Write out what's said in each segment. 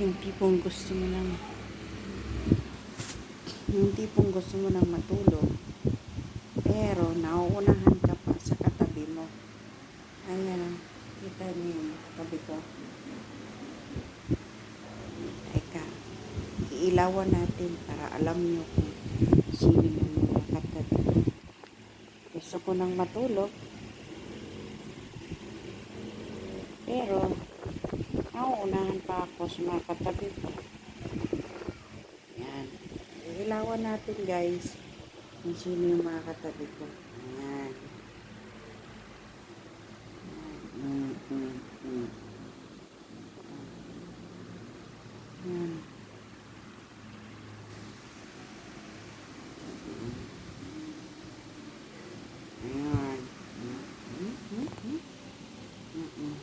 Yung tipong gusto mo lang, yung tipong gusto mo nang matulog, pero nauunahan ka pa sa katabi mo. Ayan, kita niyo yung katabi ko. Teka, iilawan natin para alam niyo kung sino yung mga katabi ko. Gusto ko nang matulog, pero nauunahan pa ako sa mga katabi ko. Ayan, iilawan natin guys kung sino yung mga katabi ko. Ayan. Ayan. Ayan.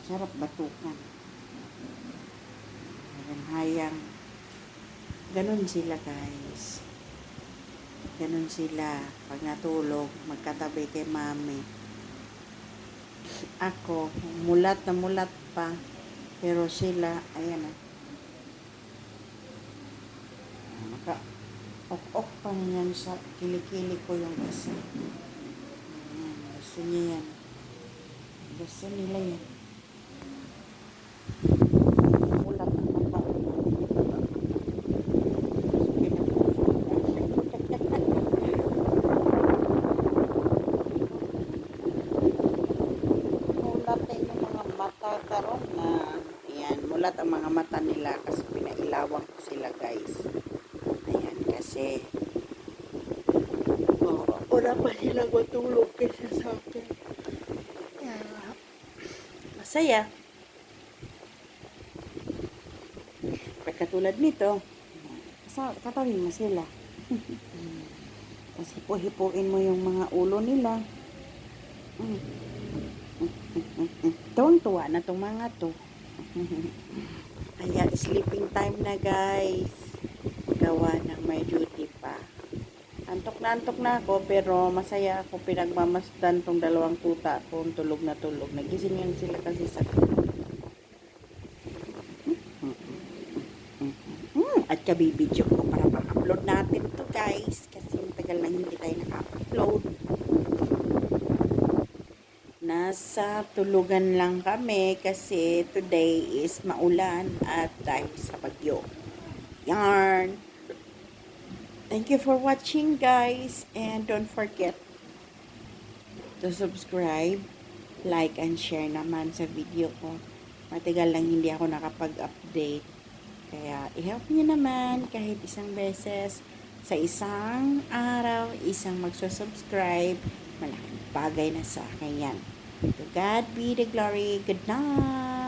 Sarap batukan. Hayang. Ganon sila guys. Ganon sila. Pag natulog, magkatabi kay mami. Ako, mulat na mulat pa. Pero sila, ayan na. Ok-ok pa niyan sa kilikili ko yung isa. Ayan, gusto niya yan. Gusto nila yan. Mulat na mata. Mulat na yung mga mata karon na. Ayan, mulat ang mga mata nila kasi pinailawan ko sila guys. Ayan, kasi wala pa silang matulog kaysa sa akin. Masaya. Katulad nito, katabi mo sila. Tapos hipo-hipuin mo yung mga ulo nila. Tuwang-tuwa na itong mga to. Kaya sleeping time na guys. Gawa ng may duty pa. Antok na ako, pero masaya ako pinagmamasdan tong dalawang tuta kung tulog na tulog. Nagising yan sila kasi sa at kabibidyo ko para pang-upload natin to guys. Kasi tagal na hindi tayo naka-upload. Nasa tulugan lang kami kasi today is maulan at dahil sa bagyo. Yarn! Thank you for watching guys, and don't forget to subscribe, like, and share naman sa video ko. Matagal lang hindi ako nakapag-update, kaya i-help niyo naman kahit isang beses sa isang araw, isang magsusubscribe. Malaking bagay na sa akin yan. To God be the glory. Good night!